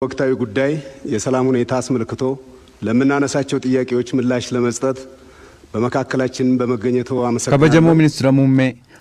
ወቅታዊ ጉዳይ የሰላም ሁኔታ አስመልክቶ ለምናነሳቸው ጥያቄዎች ምላሽ ለመስጠት በመካከላችን በመገኘቱ አመሰግናለሁ። ከበጀሞ ሚኒስትር ሙሜ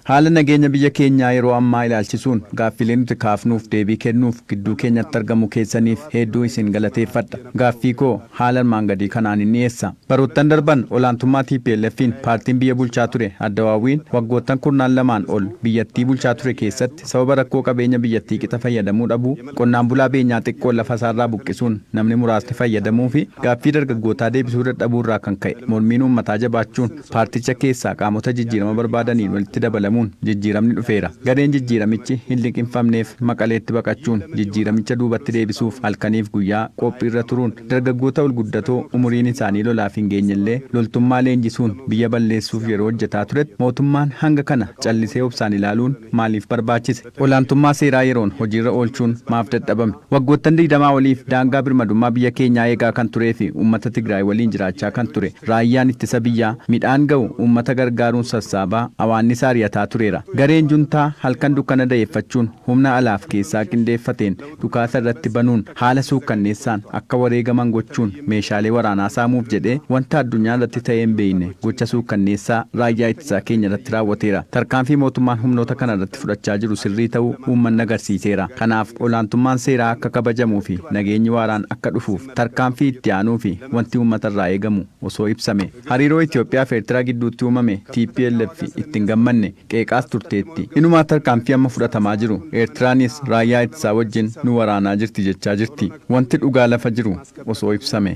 haala nageenya biyya keenya yeroo ammaa ilaalchisuun gaaffilee nuti kaafnuuf deebii kennuuf gidduu keenyatti argamu keessaniif hedduu isin galateeffadha. Gaaffii koo haala armaan gadii kanaan inni dhiyeessa. Baroottan darban olaantummaa TPLF'n paartiin biyya bulchaa ture Addawaawwiin waggoottan kurnaan lamaan ol biyyattii bulchaa ture keessatti sababa rakkoo qabeenya biyyattii qixa fayyadamuu dhabuu qonnaan bulaa beenyaa xiqqoo lafa isaarraa buqqisuun namni muraasni fayyadamuu fi gaaffii dargaggootaa deebisuu dadhabuu irraa kan ka'e mormiin uummataa jabaachuun paarticha keessaa qaamota jijjiirama barbaadaniin walitti dabalamuun jijjiiramni dhufeera. Gareen jijjiiramichi hin liqinfamneef maqaleetti baqachuun jijjiiramicha duubatti deebisuuf halkaniif guyyaa qophiirra turuun dargaggoota ol guddatoo umuriin isaanii lolaaf hin geenyellee loltummaa leenjisuun biyya balleessuuf yeroo hojjetaa turetti mootummaan hanga kana callisee obsaan ilaaluun maaliif barbaachise? Olaantummaa seeraa yeroon hojiirra oolchuun maaf dadhabame? Waggoottan 20 oliif daangaa birmadummaa biyya keenyaa eegaa kan turee fi uummata Tigraay waliin jiraachaa kan ture raayyaan ittisa biyyaa midhaan ga'u uummata gargaaruun sassaabaa awaannisaa ari'ataa tureera. Gareen juntaa halkan dukkana da'eeffachuun humna alaaf keessaa qindeeffateen dhukaasa irratti banuun haala suukkanneessaan akka wareegaman gochuun meeshaalee waraanaa saamuuf jedhee wanta addunyaa irratti ta'ee hin beekne gocha suukkanneessaa raayyaa ittisaa keenya irratti raawwateera. Tarkaanfii mootummaan humnoota kana irratti fudhachaa jiru sirrii ta'uu uummanni agarsiiseera. Kanaaf olaantummaan seeraa akka kabajamuu fi nageenyi waaraan akka dhufuuf tarkaanfii itti aanuu fi wanti uummata irraa eegamu osoo ibsame. Hariiroo Itoophiyaa fi Eertiraa gidduutti uumame TPLF ittiin gammanne qeeqaas turteetti. Inumaa tarkaanfii amma fudhatamaa jiru Eertiraanis raayyaa ittisaa wajjin nu waraanaa jirti jechaa jirti. Wanti dhugaa lafa jiru osoo ibsame.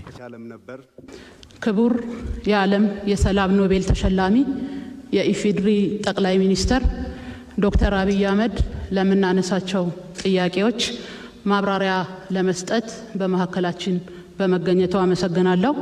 ክቡር የዓለም የሰላም ኖቤል ተሸላሚ የኢፌዴሪ ጠቅላይ ሚኒስትር ዶክተር አብይ አህመድ ለምናነሳቸው ጥያቄዎች ማብራሪያ ለመስጠት በመካከላችን በመገኘቱ አመሰግናለሁ።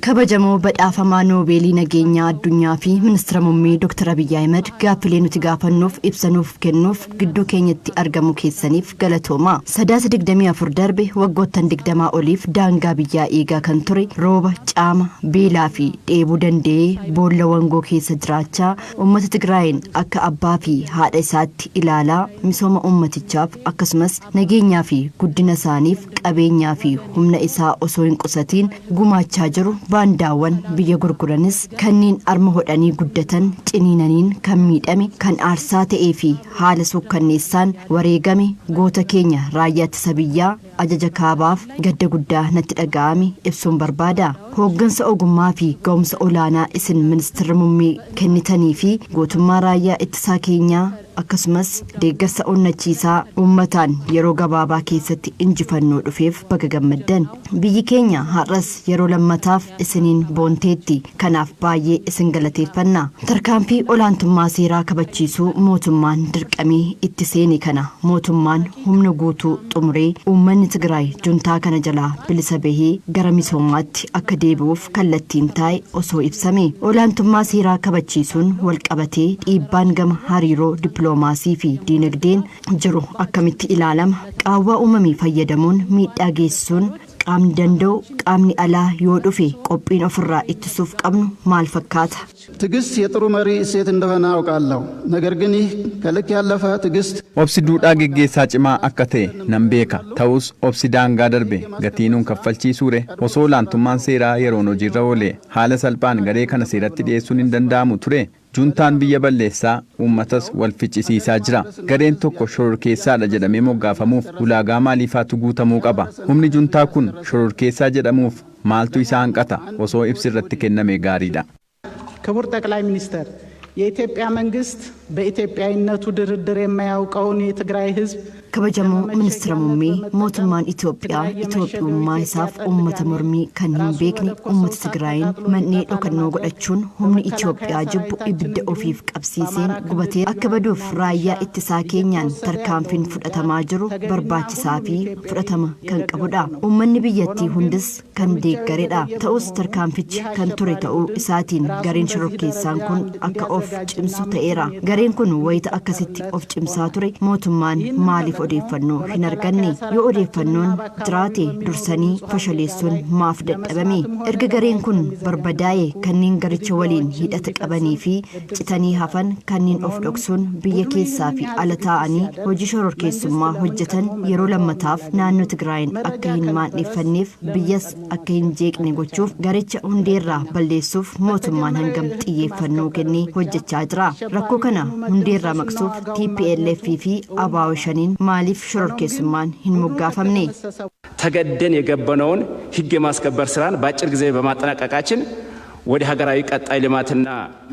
kabajamoo badhaafamaa noobeelii nageenyaa addunyaa fi ministeera muummee Dr. Abiy Ahmed gaaffilee nuti gaafannuuf ibsanuuf kennuuf gidduu keenyatti argamu keessaniif galatooma. Sadaasa 24 darbe waggoottan 20 oliif daangaa biyyaa eegaa kan ture rooba caama beelaa fi dheebuu danda'ee boolla wangoo keessa jiraachaa uummata Tigraayin akka abbaa fi haadha isaatti ilaalaa misooma uummatichaaf akkasumas nageenyaa fi guddina isaaniif qabeenyaa fi humna isaa osoo hin qusatiin gumaachaa jiru. Baandaawwan biyya gurguranis kanneen arma hodhanii guddatan ciniinaniin kan miidhame kan aarsaa ta'ee fi haala suukkanneessaan wareegame goota keenya raayyaa ittisa biyyaa ajaja kaabaaf gadda guddaa natti dhaga'ame ibsuun barbaada. Hooggansa ogummaa fi ga'umsa olaanaa isin ministeera muummee kennitanii fi gootummaa raayyaa ittisaa keenyaa akkasumas deeggarsa onnachiisaa uummataan yeroo gabaabaa keessatti injifannoo dhufeef baga gammaddan. Biyyi keenya har'as yeroo lammataaf isiniin boonteetti. Kanaaf baay'ee isin galateeffanna. Tarkaanfii olaantummaa seeraa kabachiisuu mootummaan dirqamee itti seene kana mootummaan humna guutuu xumuree uummanni Tigraay juntaa kana jalaa bilisa bahee gara misoomaatti akka deebi'uuf kallattiin taa'e osoo ibsame. Olaantummaa seeraa kabachiisuun walqabatee dhiibbaan gama hariiroo dippiloomaasii fi diinagdeen jiru akkamitti ilaalama? Qaawwaa uumamii fayyadamuun miidhaa geessisuun qaamni danda'u qaamni alaa yoo dhufe qophiin ofirraa ittisuuf qabnu maal fakkaata? ትዕግስት የጥሩ መሪ እሴት እንደሆነ አውቃለሁ። ነገር ግን ይህ ከልክ ያለፈ ትዕግስት obsi duudhaa geggeessaa cimaa akka ta'e nan beeka. Ta'us obsi daangaa darbe gatiinuun kaffalchiisuure osoo olaantummaan seeraa yeroon hojiirra oole haala salphaan garee kana seeratti dhiyeessuun hin danda'amu ture. Juntaan biyya balleessaa uummatas wal ficcisiisaa jira. Gareen tokko shororkeessaadha jedhamee moggaafamuuf ulaagaa maaliifaatu guutamuu qaba? Humni juntaa kun shororkeessaa jedhamuuf maaltu isaa hanqata? Osoo ibsi irratti kenname gaariidha. ክቡር ጠቅላይ ሚኒስትር የኢትዮጵያ መንግስት በኢትዮጵያዊነቱ ድርድር የማያውቀውን የትግራይ ህዝብ kabajamoo ministeera muummee mootummaan Itoophiyaa isaaf uummata mormii kan hin beekne uummata Tigraayin mannee dhokannoo godhachuun humni Itoophiyaa jibbu ibidda ofiif qabsiiseen gubatee akka baduuf raayyaa ittisaa keenyaan tarkaanfiin fudhatamaa jiru barbaachisaa fi fudhatama kan qabudha. Uummanni biyyattii hundis kan deeggaredha. Ta'us tarkaanfichi kan ture ta'uu isaatiin gareen shororkeessaan kun akka of cimsu ta'eera. Gareen kun wayita akkasitti of cimsaa ture mootummaan maaliif maaliif odeeffannoo hin arganne yoo odeeffannoon jiraate dursanii fashaleessuun maaf dadhabame erga gareen kun barbadaa'e kanneen garicha waliin hidhata qabanii fi citanii hafan kanneen of dhoksuun biyya keessaa fi ala taa'anii hojii shororkeessummaa hojjetan yeroo lammataaf naannoo Tigraayin akka hin maandheeffanneef biyyas akka hin jeeqne gochuuf garicha hundeerraa balleessuuf mootummaan hangam xiyyeeffannoo kennee hojjechaa jira rakkoo kana hundeerraa maqsuuf TPLF fi ABO shaniin maaliif shororkeessummaan hin moggaafamne ተገደን የገበነውን ህግ የማስከበር ስራን በአጭር ጊዜ በማጠናቀቃችን ወደ ሀገራዊ ቀጣይ ልማትና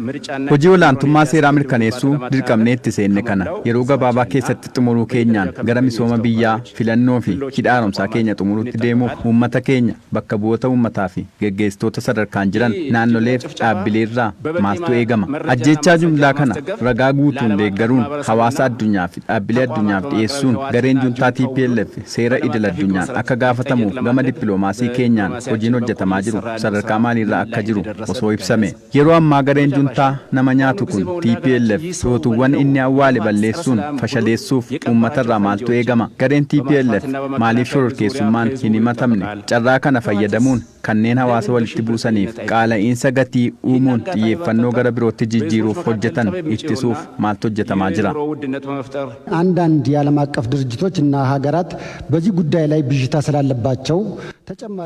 ምርጫና hojii olaantummaa seeraa mirkaneessuu dirqamneetti seenne kana yeroo gabaabaa keessatti xumuruu keenyaan gara misooma biyyaa filannoo fi hidha haaromsaa keenya xumuruutti deemuuf uummata keenya bakka bu'oota uummataa fi geggeessitoota sadarkaan jiran naannolee dhaabbileerraa maaltu eegama ajjeechaa jumlaa kana ragaa guutuun deeggaruun hawaasa addunyaa fi dhaabbilee addunyaaf dhiyeessuun gareen juntaa TPLF seera idil addunyaan akka gaafatamuuf gama dippiloomaasii keenyaan hojiin hojjetamaa jiru sadarkaa maaliirraa akka jiru osoo ibsame yeroo ammaa gareen juntaa nama nyaatu kun TPLF sootuwwan inni awwaale balleessuun fashaleessuuf uummatarraa maaltu eegama gareen TPLF maaliif shororkeessummaan hin himatamne carraa kana fayyadamuun kanneen hawaasa walitti buusaniif qaala'iinsa gatii uumuun xiyyeeffannoo gara birootti jijjiiruuf hojjetan ittisuuf maaltu hojjetamaa jira አንዳንድ የዓለም አቀፍ ድርጅቶችና ሀገራት በዚህ ጉዳይ ላይ ብዥታ ስላለባቸው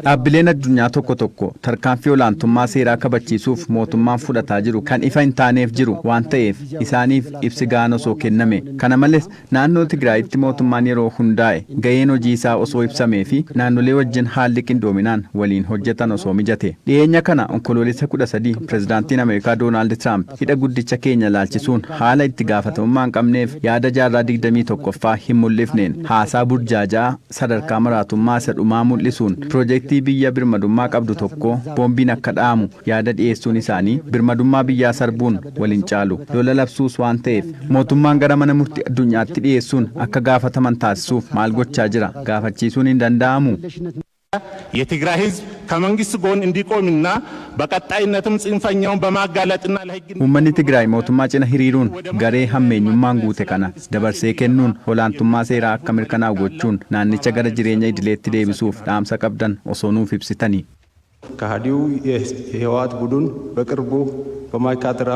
dhaabbileen addunyaa tokko tokko tarkaanfii olaantummaa seeraa kabachiisuuf mootummaan fudhataa jiru kan ifa hin taaneef jiru waan ta'eef isaaniif ibsi gahaan osoo kenname kana malees naannoo Tigraayitti mootummaan yeroo hundaa'e ga'een hojii isaa osoo ibsamee fi naannolee wajjin haalli qindoominaan waliin hojjetan osoo mijate dhiyeenya kana onkoloolessa 13 pirezidaantiin Ameerikaa Doonaald Tiraamp hidha guddicha keenya laalchisuun haala itti gaafatamummaa hin qabneef yaada jaarraa 21ffaa hin mul'ifneen haasaa burjaajaa sadarkaa maraatummaa isa dhumaa mul'isuun Projektii biyya birmadummaa qabdu tokko boombiin akka dhaamu yaada dhiyeessuun isaanii birmadummaa biyyaa sarbuun waliin caalu lola labsuus waan ta'eef mootummaan gara mana murtii addunyaatti dhiyeessuun akka gaafataman taasisuuf maal gochaa jira gaafachiisuun hin danda'amu የትግራይ ህዝብ ከመንግስት ጎን እንዲቆምና በቀጣይነትም ጽንፈኛውን በማጋለጥና ለህግ uummanni Tigraay mootummaa cina hiriiruun garee hammeenyummaan guute kana dabarsee kennuun olaantummaa seeraa akka mirkanaa'u gochuun naannicha gara jireenya idileetti deebisuuf dhaamsa qabdan osoo nuuf ibsitanii ከሃዲው የህወሓት ቡድን በቅርቡ በማይካድራ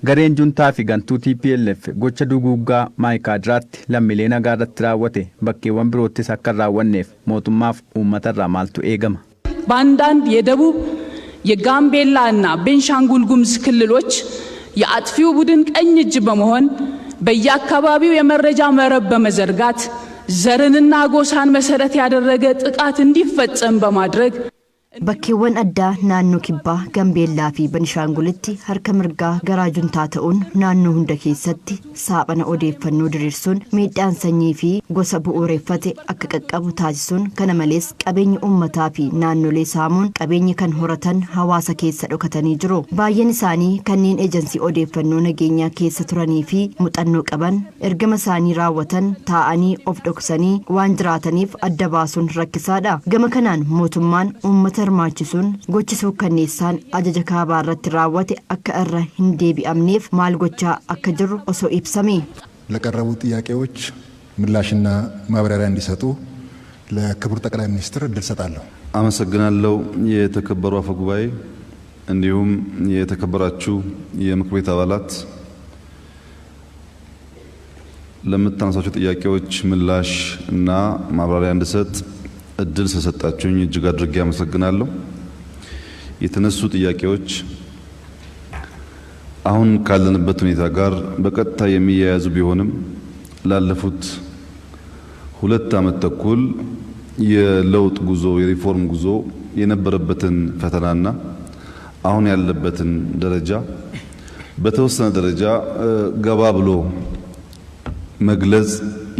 gareen juntaa fi gantuu TPLF gocha duguuggaa maayikaadiraatti lammiilee nagaa irratti raawwate bakkeewwan biroottis akka raawwanneef mootummaaf uummatarraa maaltu eegama በአንዳንድ የደቡብ የጋምቤላ እና ቤንሻንጉል ጉሙዝ ክልሎች የአጥፊው ቡድን ቀኝ እጅ በመሆን በየአካባቢው የመረጃ መረብ በመዘርጋት ዘርንና ጎሳን መሰረት ያደረገ ጥቃት እንዲፈጸም በማድረግ bakkeewwan addaa naannoo kibbaa Gambeellaa fi Benishaangulitti harka mirgaa garaa juntaa ta'uun naannoo hunda keessatti saaphana odeeffannoo diriirsuun miidhaan sanyii fi gosa bu'uureffate akka qaqqabu taasisuun kana malees qabeenya uummataa fi naannolee saamuun qabeenya kan horatan hawaasa keessa dhokatanii jiru baay'een isaanii kanneen eejensii odeeffannoo nageenyaa keessa turanii fi muuxannoo qaban ergama isaanii raawwatan taa'anii of dhoksanii waan jiraataniif adda baasuun rakkisaadha gama kanaan mootummaan uummata hirmaachisuun gochisuu kanneessaan ajaja kaabaa irratti raawwate akka irra hin deebi'amneef maal gochaa akka jiru osoo ibsame ለቀረቡ ጥያቄዎች ምላሽና ማብራሪያ እንዲሰጡ ለክቡር ጠቅላይ ሚኒስትር እድል ሰጣለሁ። አመሰግናለሁ። የተከበሩ አፈ ጉባኤ እንዲሁም የተከበራችሁ የምክር ቤት አባላት ለምታነሳቸው ጥያቄዎች ምላሽ እና ማብራሪያ እንድሰጥ እድል ስለሰጣችሁኝ እጅግ አድርጌ አመሰግናለሁ። የተነሱ ጥያቄዎች አሁን ካለንበት ሁኔታ ጋር በቀጥታ የሚያያዙ ቢሆንም ላለፉት 2 ዓመት ተኩል የለውጥ ጉዞ የሪፎርም ጉዞ የነበረበትን ፈተናና አሁን ያለበትን ደረጃ በተወሰነ ደረጃ ገባ ብሎ መግለጽ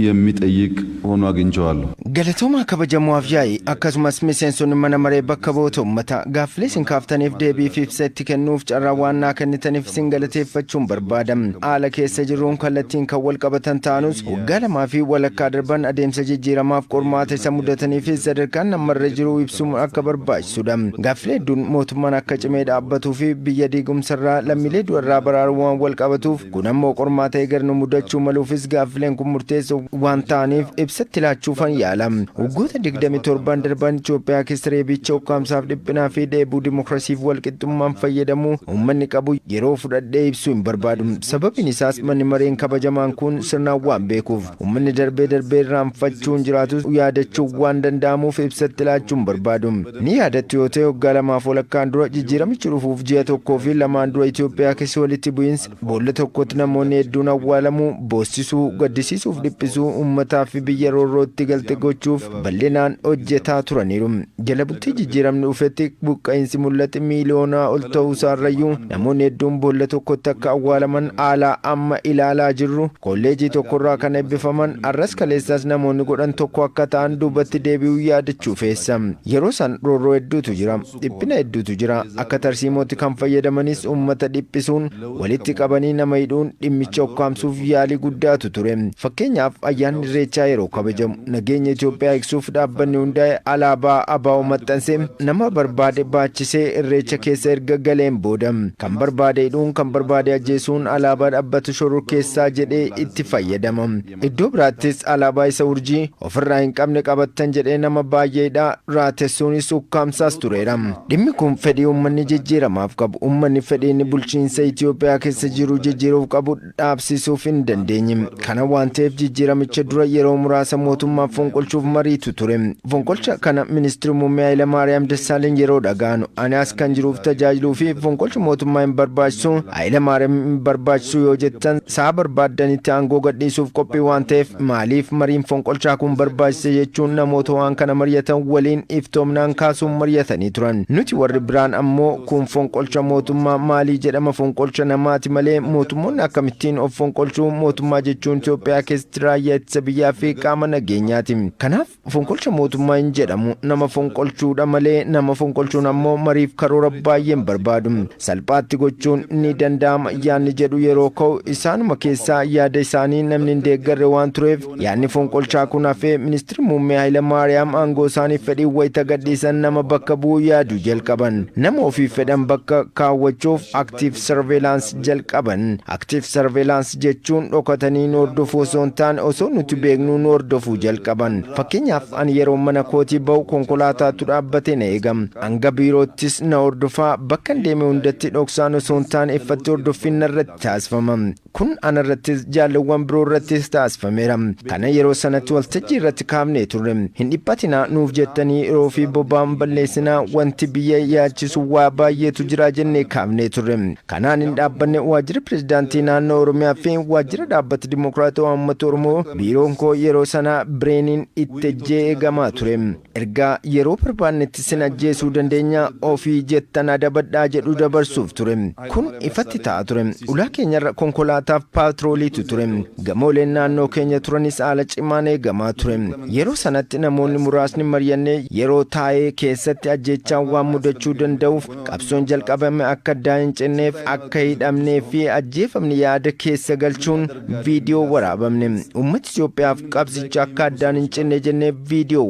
የሚጠይቅ ሆኖ አግኝቼዋለሁ። ገለቶማ ከበጀሞፍ ያይ አከሱማስ ሚሴንሱን መነመሬ በከቦቶ መታ ጋፍሌ ሲንካፍተኔፍ ዴቢፍ ኢብሰቲ ከኑፍ ጨራዋና ከንተኔፍ ሲንገለቴፈቹን በርባደም አለ ኬሰ ጅሩን ከለቲን ከወልቀበተን ታኑስ ወጋለማፊ ወለካ ድርበን አዴምሰ ጅጅረማፍ ቆርማተ ሰሙደተኔፍ ዘደርካን ነመረ ጅሩ ኢብሱም አከበርባች ሱደም ጋፍሌ ዱን ሞቱማን አከጭሜ ዳበቱፊ ብየዲጉም ሰራ ለሚሌድ ወራ በራሩዋን ወልቀበቱፍ ኩነሞ ቆርማተ ይገርኑ ሙደቹ መሉፊስ ጋፍሌን ኩሙርቴስ waan ta'aniif ibsatti laachuufan yaala. Waggoota 27 darban Itoophiyaa keessa reebicha ukkaamsaaf dhiphinaa fi dheebuu dimokiraasiif walqixxummaan fayyadamuu uummanni qabu yeroo fudhadhee ibsuu hin barbaadu. Sababiin isaas manni mareen kabajamaan kun sirnaan waan beekuuf uummanni darbee irraanfachuun jiraatus yaadachuu waan danda'amuuf ibsatti laachuun barbaadu. Ni yaadattu yoo ta'e waggaa 2 walakkaan dura jijjiiramichi dhufuuf ji'a 1 fi 2 dura Itoophiyaa keessa walitti bu'iinsi boolla tokkotti namoonni hedduun awwaalamuu, boossisuu, gaddisiisuuf dhiphisuu, uummataa fi biyya roorrootti galte gochuuf bal'inaan hojjetaa turaniiru. Jala bultii jijjiiramni dhufetti buqqa'insi mul'ate miiliyoonaa ol ta'uu isaarrayyuu namoonni hedduun boolla tokkotti akka awwaalaman haala amma ilaalaa jirru. Kolleejii tokkorraa kan eebbifaman arras kaleessaas namoonni godhan tokko akka ta'an duubatti deebi'uu yaadachuu feessa. Yeroo san roorroo hedduutu jira, dhiphina hedduutu jira. Akka tarsiimootti kan fayyadamanis uummata dhiphisuun walitti qabanii nama hidhuun dhimmicha ukkaamsuuf yaalii guddaatu ture. Fakkeenyaaf ayyaanni irreechaa yeroo kabajamu nageenya Itoophiyaa eegsuuf dhaabbanni hundaa'e alaabaa ABO maxxansee nama barbaade baachisee irreecha keessa erga galeen booda kan barbaade hidhuun kan barbaade ajjeesuun alaabaa dhaabbata shororkeessaa jedhee itti fayyadama. Iddoo biraattis alaabaa isa urjii ofirraa hin qabne qabattan jedhee nama baay'eedha raatessuunis ukkaamsaas tureera. Dhimmi kun fedhii uummanni jijjiiramaaf qabu, uummanni fedhiin bulchiinsa Itoophiyaa keessa jiru jijjiiruuf qabu dhaabsisuuf hin dandeenye. Kana waan ta'eef jijjiiramicha dura yeroo muraasa mootummaaf fonqolchuuf mariitu ture. Fonqolcha kana ministeerri muummee Hayilamaariyaam Dassaaleny yeroo dhagaanu ani as kan jiruuf tajaajiluu fi fonqolcha mootummaa hin barbaachisu Hayilamaariyaam hin barbaachisu yoo jettan sa'a barbaaddanitti aangoo gadhiisuuf qophii waan ta'eef maaliif mariin fonqolchaa kun barbaachise jechuun namoota waan kana mari'atan waliin iftoomnaan kaasuun mari'atanii turan. Nuti warri biraan ammoo kun fonqolcha mootummaa maalii jedhama fonqolcha namaati malee mootummoonni akkamittiin of fonqolchuu mootummaa jechuun Itoophiyaa keessatti raayyaa ittisa biyyaa fi qaama nageenyaati. Kanaaf fonqolcha mootummaa hin jedhamu nama fonqolchuudha malee nama fonqolchuun ammoo mariif karoora baay'een barbaadu. Salphaatti gochuun ni danda'ama yaadni jedhu yeroo ka'u isaanuma keessaa yaada isaanii namni hin deeggarre waan tureef yaadni fonqolchaa kun hafee ministeerri muummee Hayilamaariyaam aangoo isaaniif fedhii wayita gadhiisan nama bakka bu'uu yaadu jalqaban. Nama ofiif fedhan bakka kaawwachuuf aktiif sarveelaansi jalqaban. Aktiif sarveelaansi jechuun dhokatanii nu hordofuu osoo hin taane osoo nuti beeknuu nu hordofuu jalqaban. Fakkeenyaaf ani yeroo mana kootii ba'u konkolaataatu dhaabbatee na eegam. Hanga biiroottis na hordofaa bakka deeme hundatti dhoksaan osoo hin taane iffatti hordoffiin narratti taasifama. Kun anarrattis jaalawwan biroo irrattis taasifameera. Kana yeroo sanatti waltajjii irratti kaafnee turre. Hin dhiphatinaa nuuf jettanii yeroo fi boba'aan balleessinaa wanti biyya yaachisu waa baay'eetu jira jennee kaafnee turre. Kanaan hin dhaabbanne waajjira pirezidaantii naannoo Oromiyaa fi waajjira dhaabbata dimokiraatawaa uummata Oromoo biiroon koo yeroo sana bireeniin itti ejjee eegamaa ture. Ergaa yeroo barbaannetti sin ajjeesuu dandeenya ofii jettan adabadhaa jedhu dabarsuuf ture. Kun ifatti ta'a ture. Ulaa keenyarra konkolaataaf paatrooliitu ture. Gamooleen naannoo keenya turanis haala cimaan eegamaa ture. Yeroo sanatti namoonni muraasni mari'annee yeroo taa'ee keessatti ajjeechaan waan mudachuu danda'uuf qabsoon jalqabame akka addaan hin cinneef akka hidhamnee fi ajjeefamni yaada keessa galchuun viidiyoo waraabamne. Uummata Itoophiyaaf qabsicha akka addaan hin cinne jennee viidiyoo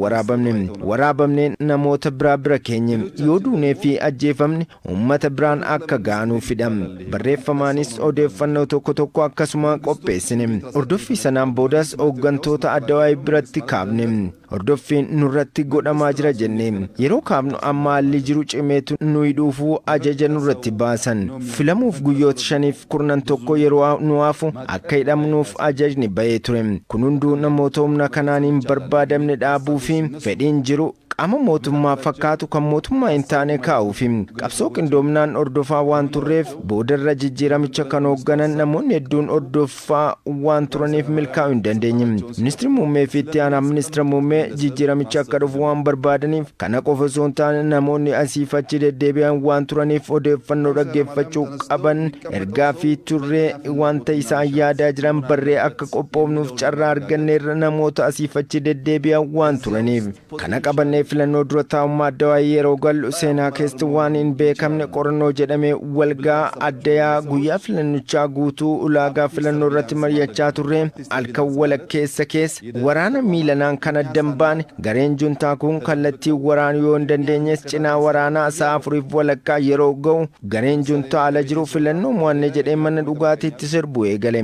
waraabamne namoota biraa bira keenye yoo duunee fi ajjeefamne uummata biraan akka gaanuu fidam. Barreeffamaanis odeeffannoo tokko tokko akkasuma qopheessine. Hordoffii sanaan boodas hooggantoota addawaayii biratti kaafne. Hordoffiin nurratti godhamaa jira jenne. Yeroo kaafnu amma haalli jiru cimeetu nuyi dhuufuu ajaja nurratti baasan. Filamuuf guyyoota 5-10 yeroo nu hafu akka hidhamnuuf ajajni bahee ture. Kun hunduu namoota humna kanaan hin barbaadamne dhaabuu fi fedhiin jiru qaama mootummaa fakkaatu kan mootummaa hin taane kaa'uufi qabsoo qindoominaan hordofaa waan turreef boodarra jijjiiramicha kan hoogganan namoonni hedduun hordofaa waan turaniif milkaa'uu hin dandeenye. Ministeerri muummee fi itti aanaa ministeera muummee jijjiiramicha akka dhufu waan barbaadaniif kana qofa osoo hin taane namoonni asiif achi deddeebi'an waan turaniif odeeffannoo dhaggeeffachuu qaban ergaa fi turree wanta isaan yaadaa jiran barree akka qophoofnuuf carraa arganneerra namoota asiif achi deddeebi'an waan turaniif kana qabannee filannoo dura taa'ummaa addawaa yeroo galu seenaa keessatti waan hin beekamne qorannoo jedhamee walgaa addayaa guyyaa filannochaa guutuu ulaagaa filannoo irratti mari'achaa turre halkan walakkeessa keessa waraana miilanaan kan addan baane gareen juntaa kun kallattii waraanuu yoo hin dandeenyes cinaa waraanaa sa'a 4 walakkaa yeroo ga'u gareen juntaa ala jiru filannoo mo'anne jedhee mana dhugaatiitti sirbu eegale.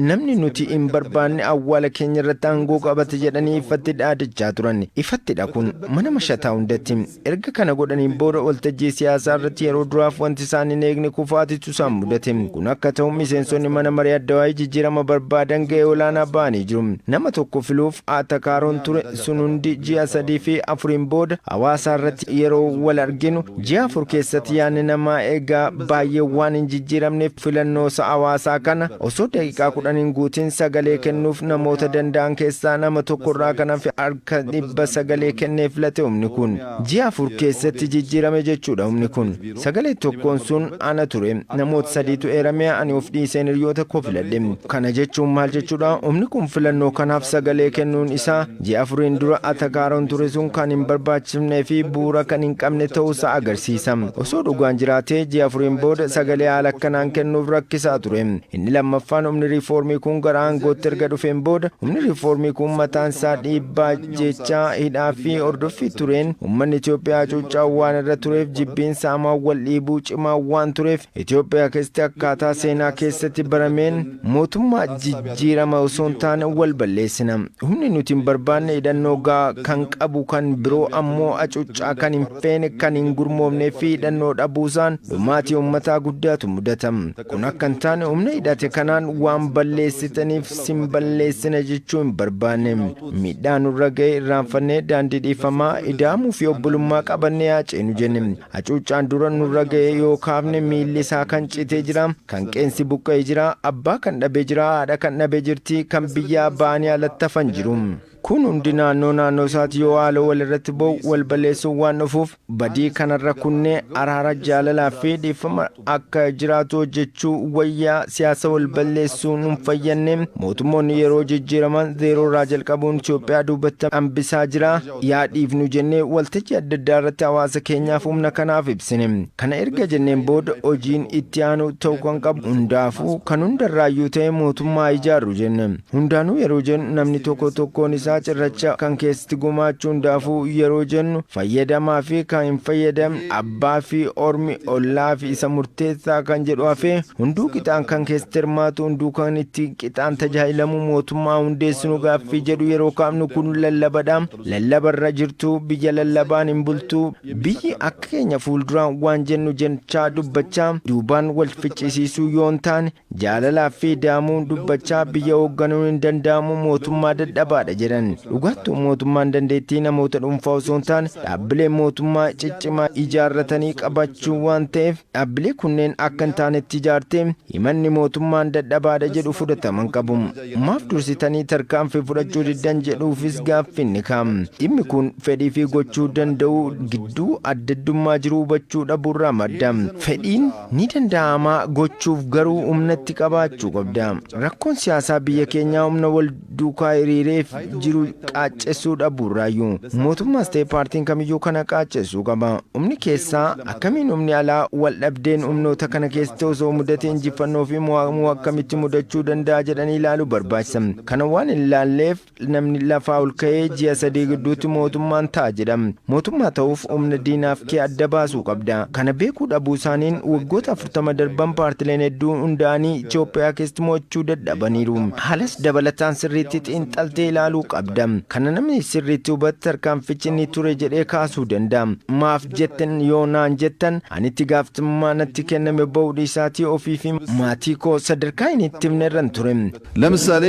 Namni nuti hin barbaanne awwaala keenya irratti aangoo qabate jedhanii ifatti dhaadachaa turan. Ifattidha kun mana mashataa hundatti. Erga kana godhaniin booda waltajjii siyaasaa irratti yeroo duraaf wanti isaan hin eegne kufaatitu isaan mudate. Kun akka ta'u miseensonni mana marii addawaayii jijjiirama barbaadan ga'ee olaanaa ba'anii jiru. Nama tokko filuuf atakaaroon ture sun hundi ji'a 3 fi 4 booda hawaasa irratti yeroo wal arginu ji'a 4 keessatti yaadni namaa eegaa baay'ee waan hin jijjiiramneef filannoo hawaasaa kana osoo daqiiqaa 10 guutiin sagalee kennuuf namoota danda'an keessaa nama tokkorraa kan hafe harka 100 sagalee kennee filate humni kun ji'a 4 keessatti jijjiirame jechuudha. Humni kun sagalee tokkoon sun ana ture namoota 3tu eerame ani of dhiiseen hiriyoota koo filadhe. Kana jechuun maal jechuudha? Humni kun filannoo kanaaf sagalee kennuun isaa ji'a 4 dura atakaaroon ture sun kan hin barbaachifnee fi bu'uura kan hin qabne ta'uusaa agarsiisa. Osoo dhugaan jiraatee ji'a 4 booda sagalee haala akkanaan kennuuf rakkisaa ture. Inni lammaffaan humni riifoormii kun gara aangootti erga dhufeen booda humni riifoormii kun mataan isaa dhiibbaa jechaa hidhaa fi hordoffii tureen uummanni Itoophiyaa cuucaa waan irra tureef jibbiinsa hamaa wal dhiibuu cimaa waan tureef Itoophiyaa keessatti akkaataa seenaa keessatti barameen mootummaa jijjiirama osoo hin taane wal balleessina. Humni nuti hin barbaanne hidhannoo gaa kan qabu kan biroo ammoo acuuccaa kan hin feene kan hin gurmoofnee fi hidhannoo dhabuusaan dhumaatii uummataa guddaatu mudata. Kun akka hin taane humna hidhate kanaan waan balleessitaniif sin balleessina jechuu hin barbaanne. Miidhaa nurra ga'e irraanfannee daandii dhiifamaa ida'amuu fi obbolummaa qabannee haa ceenu jenne. Hacuuccaan dura nurra ga'e yoo kaafne miilli isaa kan citee jira, kan qeensi buqqa'ee jira, abbaa kan dhabee jira, haadha kan dhabee jirti, kan biyyaa ba'anii alattafan jiru. Kun hundi naannoo isaatti yoo haala wal irratti bo'u wal balleessuun waan dhufuuf badii kanarra kunnee araara jaalalaa fi dhiifama akka jiraatu hojjechuu wayyaa siyaasa wal balleessuun hin fayyadne. Mootummoonni yeroo jijjiiraman zeeroorraa jalqabuun Itoophiyaa duubatti hambisaa jira. Yaa dhiifnu jennee waltajjii adda addaa irratti hawaasa keenyaaf humna kanaaf ibsine. Kana erga jenneen booda hojiin itti aanu ta'uu kan qabu hundaafuu kan hundarraayyuu ta'e mootummaa ijaarru jenne. Hundaanuu yeroo jennu namni tokkoon isaa cirracha kan keessatti gumaachuu hundaafuu yeroo jennu fayyadamaa fi kan hin fayyadamne abbaa fi ormi ollaa fi isa murteessaa kan jedhu hafee hunduu qixaan kan keessatti hirmaatu hunduu kan itti qixaan tajaajilamu mootummaa hundeessinu gaaffii jedhu yeroo kaafnu kun lallabadha. Lallabarra jirtu biyya lallabaan hin bultu. Biyyi akka keenya fuulduraan waan jennu jechaa dubbachaa duubaan wal ficcisiisuu yoo hin taane jaalalaa fi daamuun dubbachaa biyya hoogganuu hin danda'amu mootummaa dadhabaadha jedhan. Dhugaattuu mootummaan dandeettii namoota dhuunfaa osoo hin taane dhaabbilee mootummaa ciccimaa ijaarratanii qabachuu waan ta'eef dhaabbilee kunneen akka hin taanetti ijaartee himanni mootummaan dadhabaadha jedhu fudhataman qabu. Maaf dursitanii tarkaanfii fudhachuu diddan jedhuufis gaaffinni kaam. Dhimmi kun fedhii fi gochuu danda'uu gidduu addaddummaa jiru hubachuu dhabuurraa madda. Fedhiin ni danda'ama gochuuf garuu humnatti qabaachuu qabda. Rakkoon siyaasaa biyya keenyaa humna wal duukaa hiriireef jiru qaacessuu dhabuurraayyuu mootummaas ta'e paartiin kamiyyuu kana qaacessuu qaba. Humni keessaa akkamiin humni alaa wal dhabdeen humnoota kana keessatti osoo mudatee injifannoo fi mo'amuu akkamitti mudachuu danda'a jedhanii ilaaluu barbaachisa. Kana waan hin ilaalleef namni lafaa ol ka'ee ji'a 3 gidduutti mootummaan ta'a jedhama. Mootummaa ta'uuf humna diinaaf kee adda baasuu qabda. Kana beekuu dhabuu isaaniin waggoota 40 darban paartileen hedduun hundaa'anii Itoophiyaa keessatti mo'achuu dadhabaniiru. Haalas dabalataan sirriitti xiinxaltee ilaaluu qabda. Kana namni sirriitti hubate tarkaanfichi ni ture jedhee kaasuu danda'a. Maaf jettan yoo naan jettan ani itti gaafatamummaa natti kenname ba'uu dhiisaatii ofii fi maatii koo sadarkaa hin itti himnerran ture. ለምሳሌ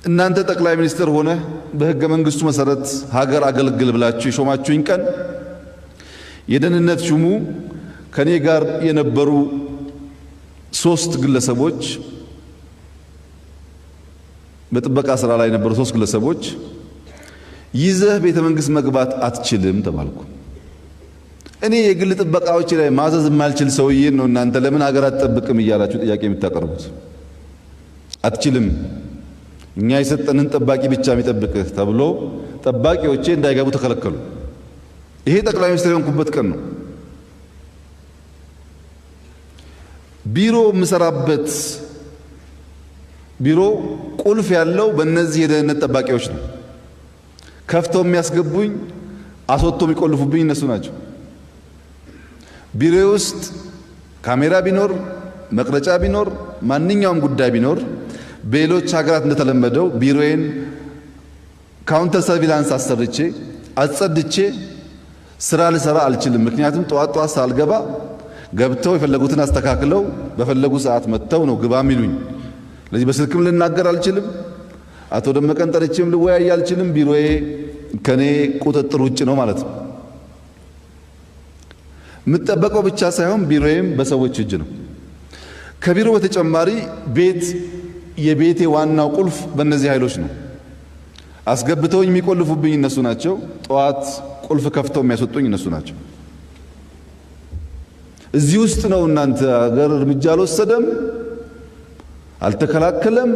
እናንተ ጠቅላይ ሚኒስትር ሆነ በሕገ መንግስቱ መሰረት ሀገር አገልግል ብላችሁ የሾማችሁኝ ቀን የደህንነት ሹሙ ከኔ ጋር የነበሩ 3 ግለሰቦች በጥበቃ ስራ ላይ የነበሩ 3 ግለሰቦች ይዘህ ቤተ መንግስት መግባት አትችልም ተባልኩ። እኔ የግል ጥበቃዎች ላይ ማዘዝ የማልችል ሰውዬ ነው እናንተ ለምን ሀገር አትጠብቅም እያላችሁ ጥያቄ የምታቀርቡት? አትችልም፣ እኛ የሰጠንን ጠባቂ ብቻ የሚጠብቅህ ተብሎ ጠባቂዎቼ እንዳይገቡ ተከለከሉ። ይሄ ጠቅላይ ሚኒስትር የሆንኩበት ቀን ነው። ቢሮ የምሰራበት ቢሮ ቁልፍ ያለው በእነዚህ የደህንነት ጠባቂዎች ነው። ከፍተው የሚያስገቡኝ አስወጥቶ የሚቆልፉብኝ እነሱ ናቸው። ቢሮ ውስጥ ካሜራ ቢኖር መቅረጫ ቢኖር ማንኛውም ጉዳይ ቢኖር በሌሎች ሀገራት እንደተለመደው ቢሮዬን ካውንተር ሰርቪላንስ አሰርቼ አጸድቼ ስራ ልሰራ አልችልም። ምክንያቱም ጠዋት ጠዋት ሳልገባ ገብተው የፈለጉትን አስተካክለው በፈለጉ ሰዓት መጥተው ነው ግባ የሚሉኝ። ለዚህ በስልክም ልናገር አልችልም። አቶ ደመቀን ጠርቼም ልወያይ አልችልም። ቢሮዬ ከኔ ቁጥጥር ውጭ ነው ማለት ነው። የምጠበቀው ብቻ ሳይሆን ቢሮዬም በሰዎች እጅ ነው። ከቢሮ በተጨማሪ የቤቴ ዋናው ቁልፍ በእነዚህ ኃይሎች ነው። አስገብተውኝ የሚቆልፉብኝ እነሱ ናቸው። ጠዋት ቁልፍ ከፍተው የሚያስወጡኝ እነሱ ናቸው። እዚህ ውስጥ ነው እናንተ ሀገር እርምጃ አልወሰደም አልተከላከለም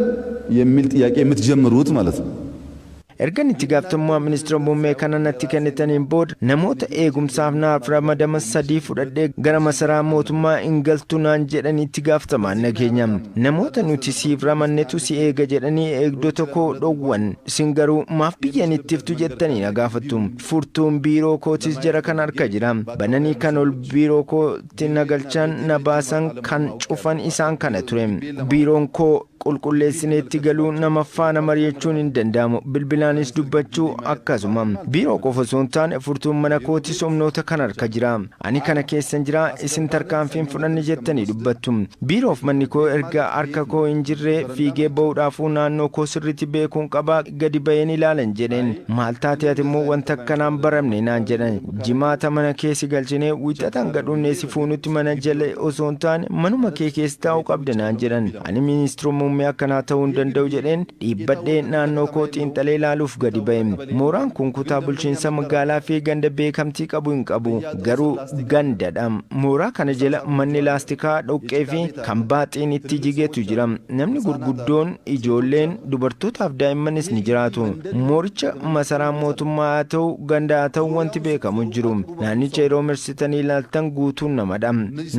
የሚል ጥያቄ የምትጀምሩት ማለት ነው። ergan itti gaafatamummaa ministeera muummee kana natti kennitaniin booda namoota eegumsaaf naaf ramadaman 3 fudhadhee gara masaraa mootummaa hin galtu naan jedhanii itti gaafatamaan nageenya. Namoota nuti siif ramannetu si eega jedhanii eegdota koo dhowwan isin garuu maaf biyyan ittiftu jettanii na gaafattu. Furtuun biiroo kootis jara kan harka jira. Bananii kan ol biiroo kootti na galchan na baasan kan cufan isaan kana ture. Biiroon koo qulqulleessineetti galuu nama faana mari'achuun hin danda'amu. Bilbilaanis dubbachuu akkasuma. Biiroo qofa osoo hin taane furtuun mana kootis humnoota kan harka jira. Ani kana keessan jira isin tarkaanfiin fudhanne jettanii dubbattu. Biiroof manni koo erga harka koo hin jirre fiigee ba'uudhaafuu naannoo koo sirriitti beekuun qaba gadi ba'een ilaalan jedheen. Maal taate ati immoo wanta akkanaan baramne naan jedhan. Jimaata mana keessi galchinee wixataan gadhuunnee si fuunutti mana jala osoo hin taane manuma kee keessa taa'uu qabda naan jedhan. Ani ministeerummaa muummee akkanaa ta'uu hin danda'u jedheen dhiibbadhee naannoo koo xiinxalee ilaaluuf gadi ba'e. Mooraan kun kutaa bulchiinsa magaalaa fi ganda beekamtii qabu hin qabu garuu gandadha. Mooraa kana jala manni laastikaa dhoqqee fi kan baaxiin itti jigeetu jira. Namni gurguddoon ijoolleen dubartootaaf daa'immanis ni jiraatu. Mooricha masaraa mootummaa haa ta'u ganda haa ta'u wanti beekamu jiru. Naannicha yeroo marsitanii ilaaltan guutuun namadha.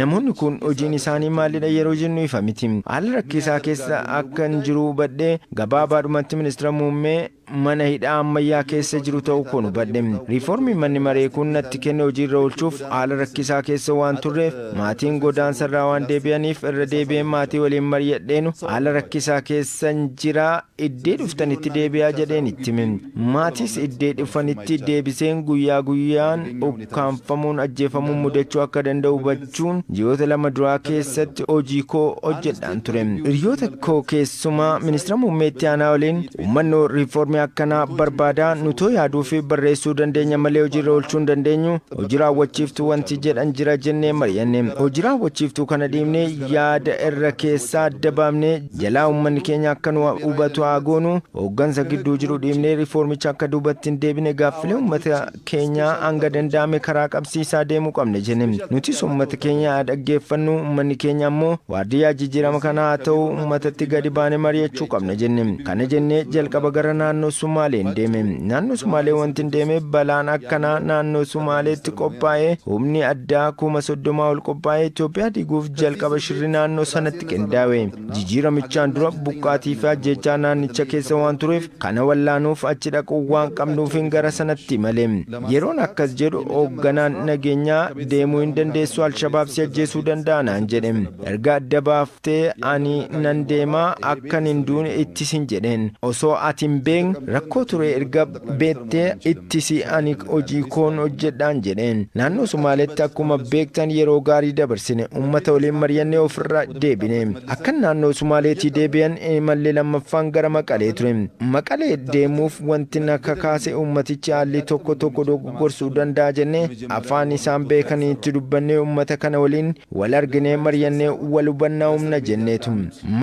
Namoonni kun hojiin isaanii maalidha yeroo jennu ifa miti. Haala rakkisaa keessa akkan jiru hubadhee gabaabaadhumatti ministeera muummee mana hidhaa ammayyaa keessa jiru ta'uu kun hubadhe. Riiformii manni maree kun natti kenne hojiirra oolchuuf haala rakkisaa keessa waan turreef maatiin godaansarraa waan deebi'aniif irra deebi'een maatii waliin mari'adheenu haala rakkisaa keessan jira iddee dhuftanitti deebi'aa jedheen itti hime. Maatiis iddee dhufanitti deebiseen guyyaa guyyaan ukkaanfamuun ajjeefamuun mudachuu akka danda'u hubachuun ji'oota 2 duraa keessatti hojii koo hojjedhaan ture. Hiriyoota koo keessumaa ministeera muummeetti aanaa waliin uummanni riiformii akkanaa barbaadaa nutoo yaaduu fi barreessuu dandeenya malee hojiirra oolchuu hin dandeenyu. Hojii raawwachiiftuu wanti jedhan jira jennee mari'anne. Hojii raawwachiiftuu kana dhiibnee yaada irra keessaa adda baafnee jalaa uummanni keenya akka nu hubatu haa goonu. Hooggansa gidduu jiru dhiibnee riiformicha akka duubatti hin deebine gaaffilee uummata keenyaa hanga danda'ame karaa qabsiisaa deemuu qabne jenne. Nutis uummata keenya haa dhaggeeffannu uummanni keenya ammoo waardiyyaa jijjiirama kanaa haa ta'u uummatatti gadi baane mari'achuu qabne jenne. Kana jennee jalqaba gara naannoo Sumaaleen deeme. Naannoo Sumaalee wanti deeme balaan akkanaa naannoo Sumaaleetti qophaa'ee humni addaa 30,000 ol qophaa'ee Itoophiyaa diiguuf jalqaba shirri naannoo sanatti qindaa'e. Jijjiiramichaan dura buqqaatii fi ajjechaa naannicha keessa waan tureef kana wallaanuuf achi dhaquu waan qabnuufin gara sanatti malee. Yeroon akkas jedhu hoogganaan nageenyaa deemuu hin dandeessu Alshabaab si ajjeesuu danda'a naan jedhe. Erga adda baaftee ani nan deemaa akkan hin duune ittisin jedheen. Osoo ati hin beekne rakkoo ture erga beektee ittisi ani hojii koon hojjedhaan jedheen. Naannoo Sumaaleetti akkuma beektan yeroo gaarii dabarsine uummata waliin mari'annee ofirra deebine. Akkan naannoo Sumaaleetti deebi'an imalli lammaffaan gara Maqalee ture. Maqalee deemuuf wanti na kakaase uummatichi haalli tokko tokko doggorsuu danda'a jennee afaan isaan beekaniitti dubbannee uummata kana waliin wal arginee mari'annee wal hubannaa humna jenneetu.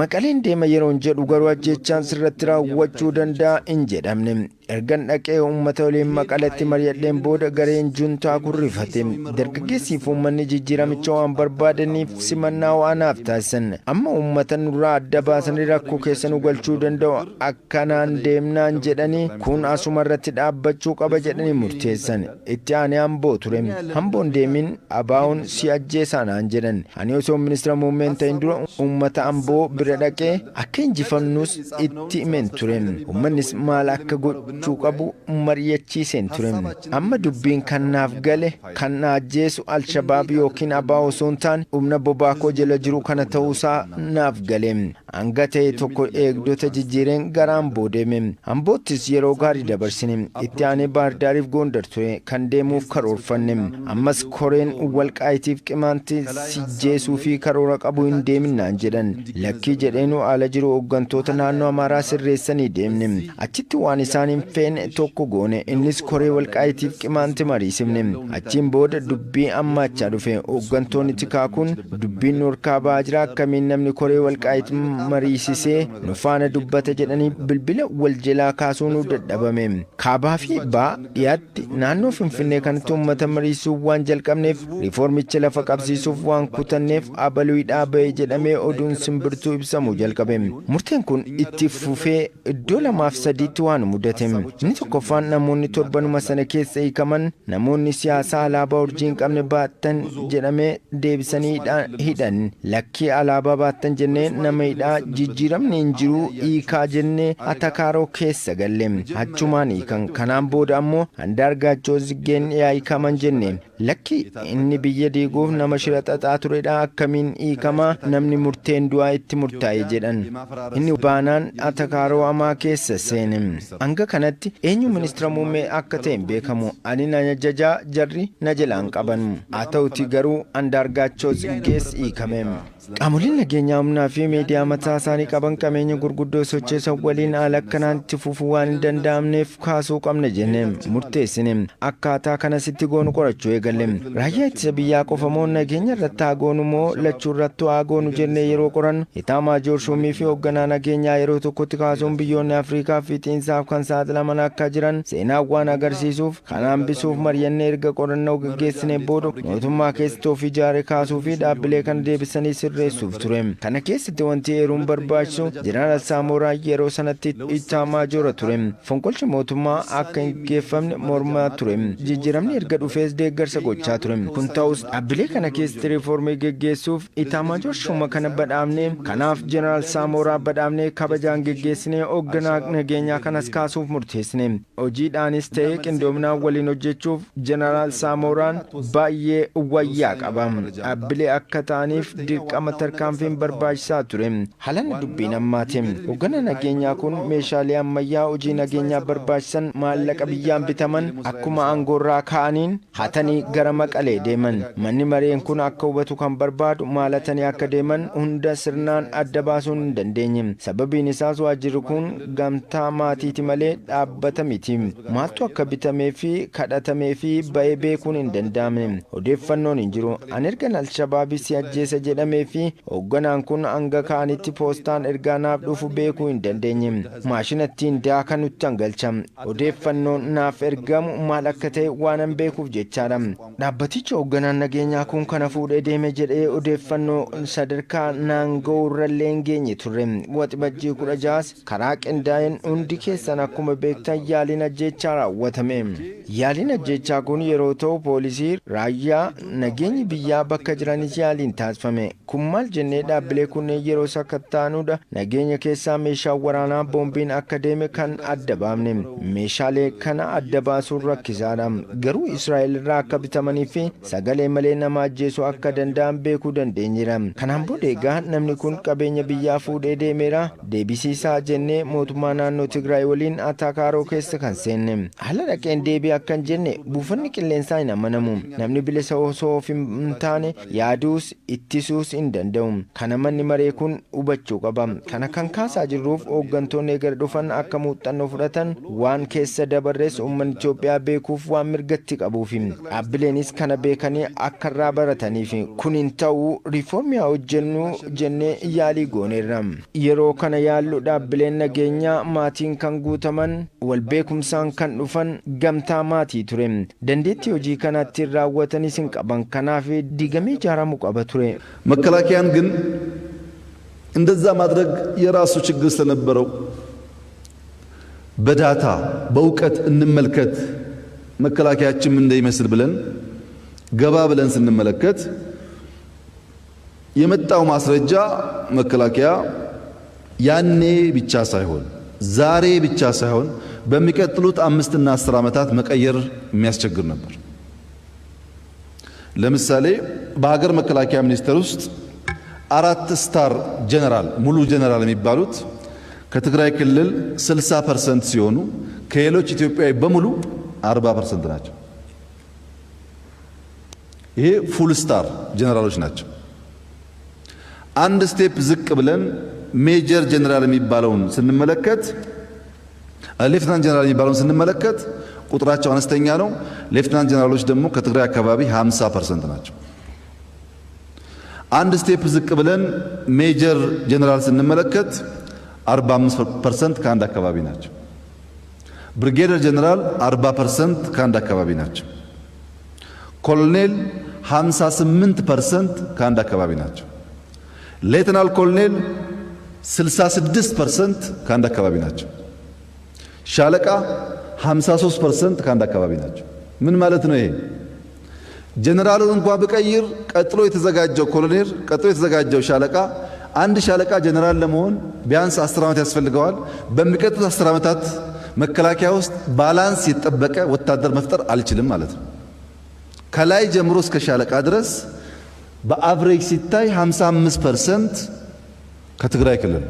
Maqaleen deema yeroon jedhu garuu ajjechaan sirratti raawwachuu danda'a hin jedhamne. Ergan dhaqee uummata waliin maqalatti mari'adheen booda gareen juntaa kun rifate. Dargaggeessiif uummanni jijjiiramicha waan barbaadaniif simannaa waanaaf taasisan. Amma uummata nurraa adda baasanii rakkoo keessa nu galchuu danda'u akkanaan deemnaan jedhanii kun asuma irratti dhaabbachuu qaba jedhanii murteessan. Itti aanee Amboo ture. Amboon deemin abaa'uun si ajjeesaa naan jedhan. Ani osoo ministeera muummeen ta'in dura uummata Amboo bira dhaqee akka injifannus itti himeen ture. Uummannis maal akka gochuu qabu mari'achiiseen ture. Amma dubbiin kan naaf gale kan na ajjeesu Alshabaab yookiin abaa'oo osoo hin taane humna bobaakoo jala jiru kana ta'uusaa naaf gale. Hanga ta'e tokko eegdota jijjiireen gara Amboo deeme. Amboottis yeroo gaarii dabarsine. Itti aanee Baahirdaariif Gondar ture kan deemuuf karoorfanne. Ammas koreen Walqaayitiif Qimaanti sijjeesuu fi karoora qabu hin deeminaan jedhan. Lakkii jedheenu haala jiru hooggantoota naannoo Amaaraa sirreessanii deemne. Achitti waan isaan hin feene tokko goone. Innis koree Walqaayitiif Qimaanti mariisifne. Achiin booda dubbii ammaachaa dhufe. Hooggantoonni tikaa kun dubbiin nurkaa ba'aa jira akkamiin namni koree Walqaayit mariisisee nu faana dubbata jedhanii bilbila wal jalaa kaasuu nu dadhabame. Kaabaa fi ba'aa dhiyaatti naannoo Finfinnee kanatti uummata mariisuuf waan jalqabneef riiformicha lafa qabsiisuuf waan kutanneef abaluudhaa ba'e jedhamee oduun simbirtuu ibsamuu jalqabe. Murteen kun itti fufee iddoo 2-3tti waan mudate. Inni tokkoffaan namoonni torbanuma sana keessa hiikaman namoonni siyaasaa alaabaa urjii hin qabne baattan jedhamee deebisanii hidhan. Lakkii alaabaa baattan jennee nama hidhaa jijjiiramni hin jiru hiikaa jennee atakaaroo keessa galle. Achumaan hiikan. Kanaan booda ammoo Andaargaachoo Ziggeen hiikaman jenne. Lakki inni biyya diiguuf nama shira xaxaa turedha akkamiin hiikamaa namni murteen du'aa itti murtaa'e jedhan. Inni baanaan atakaaroo hamaa keessa seene. Hanga kanatti eenyu ministeera muummee akka ta'e hin beekamu. Ani na jajaa jarri na jalaan qaban. Haa ta'uti garuu Andaargaachoo Ziggees hiikame. Qaamoleen nageenyaa humnaa fi miidiyaa mataa isaanii qaban qabeenya gurguddoo socheessan waliin haala akkanaan itti fufuu waan hin danda'amneef kaasuu qabna jennee murteessine. Akkaataa kanasitti goonu qorachuu eegalle. Raayyaa ittisa biyyaa qofa moo nageenya irratti haa goonu moo lachuu irratti haa goonu jennee yeroo qorannu Itaamaajoor Shuumii fi hoogganaa nageenyaa yeroo tokkotti kaasuun biyyoonni Afrikaa fiixiinsaaf kan saaxilaman akka jiran seenaa waan agarsiisuuf kan hambisuuf mari'annee erga qorannoo gaggeessine booda mootummaa keessatti of ijaare kaasuu fi dhaabbilee kana deebisanii sirreessuuf ture. Kana keessatti wanti eeruun barbaachisu Jeneraal Saamoraa yeroo sanatti Itaamaajoora ture. Fonqolchi mootummaa akka hin geeffamne mormaa ture. Jijjiiramni erga dhufees deeggarsa gochaa ture. Kun ta'us dhaabbilee kana keessatti riiformii geggeessuuf Itaamaajoor Shuuma kana badhaafne. Kanaaf Jeneraal Saamoraa badhaafne kabajaan geggeessine hoogganaa nageenyaa kanas kaasuuf murteessine. Hojiidhaanis ta'ee qindoominaan waliin hojjechuuf Jeneraal Saamoraan baay'ee wayyaa qaba. Dhaabbilee akka ta'aniif dirqama tarkaanfiin barbaachisaa ture. Haalaan dubbiin ammaati. Hoogganaa nageenyaa kun meeshaalee ammayyaa hojii nageenyaa barbaachisan maallaqa biyyaan bitaman akkuma aangoorraa ka'aniin hatanii gara Maqalee deeman. Manni mareen kun akka hubatu kan barbaadu maalatanii akka deeman hunda sirnaan adda baasuun hin dandeenye. Sababiin isaas waajjirri kun gamtaa maatiiti malee dhaabbata miti. Maaltu akka bitamee fi kadhatamee fi ba'ee beekuun hin danda'amne. Odeeffannoon hin jiru. An ergan Alshabaabii si ajjeesa jedhamee fi hoogganaan kun hanga ka'anitti poostaan ergaa naaf dhufu beekuu hin dandeenye. Maashina ittiin daakan nutti hangalcha. Odeeffannoon naaf ergamu maal akka ta'e waan an beekuuf jechaadha. Dhaabbatichi hoogganaan nageenyaa kun kana fuudhee deeme jedhee odeeffannoo sadarkaa naanga'uurrallee hin geenye turre. Waxibajjii 16 karaa qindaa'een hundi keessan akkuma beektan yaaliin ajjechaa raawwatame. Yaaliin ajjechaa kun yeroo ta'u poolisii raayyaa nageenyi biyyaa bakka jiranis yaaliin taasifame. Kun maal jennee dhaabbilee kunneen yeroo sakattaanuudha nageenya keessaa meeshaa waraanaa boombiin akka deeme kan adda baafne. Meeshaalee kana adda baasuun rakkisaadha. Garuu Israa'el irraa akka bitamanii fi sagalee malee nama ajjeesuu akka danda'an beekuu dandeenyeera. Kanaan booda egaa namni kun qabeenya biyyaa fuudhee deemeera deebisiisaa jennee mootummaa naannoo Tigraay waliin Atakaaroo keessa kan seenne. Haala dhaqeen deebii akka hin jenne buufanni qilleensaa hin amanamu. Namni bilisa osoo of hin taane yaaduus ittisuus hin danda'u. Kana manni maree kun hubachuu qaba. Kana kan kaasaa jirruuf hooggantoonni eegar dhufan akka muuxannoo fudhatan waan keessa dabarrees uummanni Itoophiyaa beekuuf waan mirgatti qabuuf. dhaabbileenis kana beekanii akka irraa barataniif kunin ta'uu riifoormii hojjennu jennee yaalii gooneerra. Yeroo kana yaallu dhaabbileen nageenyaa maatiin kan guutaman wal beekumsaan kan dhufan gamtaa maatii ture. Dandeettii hojii kanatti raawwatanis hin qaban kanaaf diigamee ijaaramuu qaba ture. መከላከያን ግን እንደዛ ማድረግ የራሱ ችግር ስለነበረው በዳታ በእውቀት እንመልከት መከላከያችን ምን እንደሚመስል ብለን ገባ ብለን ስንመለከት የመጣው ማስረጃ መከላከያ ያኔ ብቻ ሳይሆን ዛሬ ብቻ ሳይሆን በሚቀጥሉት 5 እና 10 ዓመታት መቀየር የሚያስቸግር ነበር። ለምሳሌ በሀገር መከላከያ ሚኒስቴር ውስጥ 4 ስታር ጀነራል ሙሉ ጀነራል የሚባሉት ከትግራይ ክልል 60% ሲሆኑ ከሌሎች ኢትዮጵያዊ በሙሉ 40% ናቸው። ይሄ ፉል ስታር ጀነራሎች ናቸው። አንድ ስቴፕ ዝቅ ብለን ሜጀር ጀነራል የሚባለውን ስንመለከት ሌፍትናንት ጀነራል የሚባለውን ስንመለከት ቁጥራቸው አነስተኛ ነው። ሌፍትናንት ጀነራሎች ደግሞ ከትግራይ አካባቢ 50% ናቸው። አንድ ስቴፕ ዝቅ ብለን ሜጀር ጀነራል ስንመለከት 45% ከአንድ አካባቢ ናቸው። ብሪጌደር ጀነራል 40% ከአንድ አካባቢ ናቸው። ኮሎኔል 58% ከአንድ አካባቢ ናቸው። ሌተናል ኮሎኔል 66% ከአንድ አካባቢ ናቸው። ሻለቃ 53% ከአንድ አካባቢ ናቸው። ምን ማለት ነው ይሄ? ጀነራሉን እንኳን በቀይር ቀጥሎ የተዘጋጀው ኮሎኔል ቀጥሎ የተዘጋጀው ሻለቃ አንድ ሻለቃ ጀነራል ለመሆን ቢያንስ 10 ዓመት ያስፈልገዋል። በሚቀጥሉት 10 ዓመታት መከላከያ ውስጥ ባላንስ የተጠበቀ ወታደር መፍጠር አልችልም ማለት ነው። ከላይ ጀምሮ እስከ ሻለቃ ድረስ በአቨሬጅ ሲታይ 55% ከትግራይ ክልል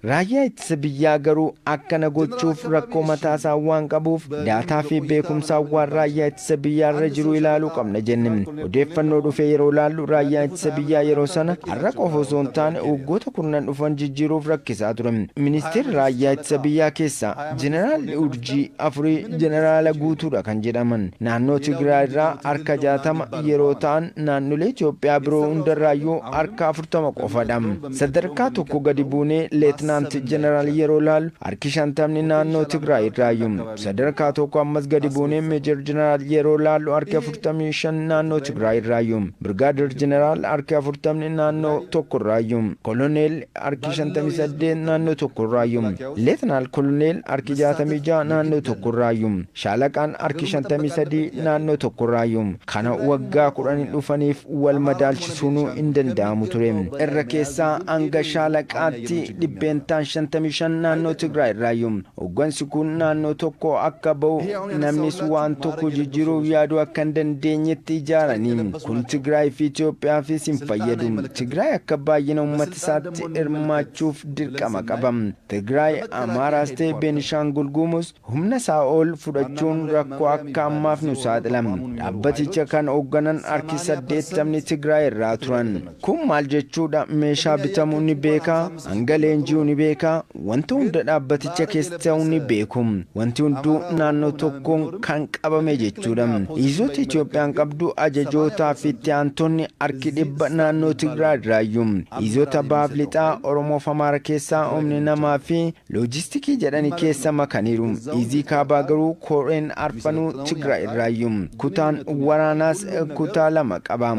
raayyaa ittisa biyyaa garuu akkana gochuuf rakkoo mataasaa waan qabuuf daataa fi beekumsaa waan raayyaa ittisa biyyaarra jiru ilaaluu qabna jenne. Odeeffannoo dhufee yeroo laallu raayyaa ittisa biyyaa yeroo sana har'a qofa osoo hin taane waggoota kurnan dhufan jijjiiruuf rakkisaa ture. Ministeerri raayyaa ittisa biyyaa keessaa jeneraal Urjii Afurii jeneraala guutuudha kan jedhaman. Naannoo Tigraay irraa harka 60 yeroo ta'an naannolee Itoophiyaa biroo hundarraayyuu harka 40 qofadha. Sadarkaa tokko gadi buunee leetnaa ጀነራል yeroo laallu harki 50 naannoo Tigraay irraayyuu sadarkaa tokko ammas gadi buunee meejor ጀነራል yeroo laallu harki 45 naannoo Tigraay irraayyuu ብርጋዴር ጀነራል harki 40 naannoo tokko irraayyuu koloneel harki 58 naannoo tokko irraayyuu leetnaal koloneel harki 66 naannoo tokko irraayyuu shaalaqaan harki 53 naannoo tokko irraayyuu kana waggaa 10 dhufaniif wal madaalchisuun hin danda'amu ture. Irra keessaa hanga shaalaqaatti dhibbeen 55 naannoo Tigraay irraayyuu hoggansi kun naannoo tokko akka ba'u namnis waan tokko jijjiiruuf yaadu akka hin dandeenyetti ijaaranii kun Tigraay fi Itoophiyaafis hin fayyadu. Tigraay akka baay'ina uummata isaatti hirmaachuuf dirqama qaba. Tigraay Amaaraas ta'e Beenishaangul Gumuz humna isaa ol fudhachuun rakkoo akka ammaaf nu saaxila. Dhaabbaticha kan hoogganan harki 80 Tigraay irraa turan. Kun maal jechuudha? Meeshaa bitamuu ni beeka, hanga leenji'uu ni beeka, wanta hunda dhaabbaticha keessa ta'uu ni beeku. Wanti hunduu naannoo tokkoon kan qabame jechuudha. Izoota Itoophiyaan qabdu ajajootaa fi itti aantonni harki 100 naannoo Tigraay irraayyuu. Izoota baaf lixaa Oromoo fi Amaara keessaa humni namaa fi loojistikii jedhanii keessa makaniiru. Izii kaabaa garuu koreen arfanuu Tigraay irraayyuu. Kutaan waraanaas kutaa 2 qaba.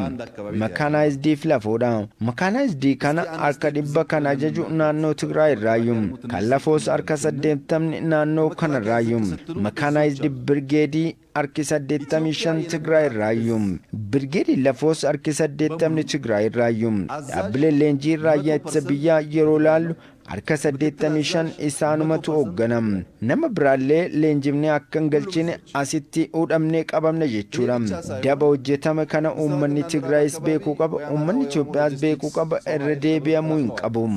Makaanaayizidii fi lafoodha. Makaanaayizidii kana harka 100 kan ajaju naannoo Tigraay irraayyuu. Kan lafoos harka 80 naannoo kana irraayyuu. Makaanaayizidii birgeedii harki 85 Tigraay irraayyuu. Birgeedii lafoos harki 80 Tigraay irraayyuu. Dhaabbileen leenjii raayyaa ittisa biyyaa yeroo laallu harka 85 isaanumatu hoogganam. Nama biraallee leenjifnee akka hin galchine asitti hudhamnee qabamne jechuudha. Daba hojjetame kana uummanni Tigraayis beekuu qaba, uummanni Itoophiyaas beekuu qaba, irra deebi'amuu hin qabu.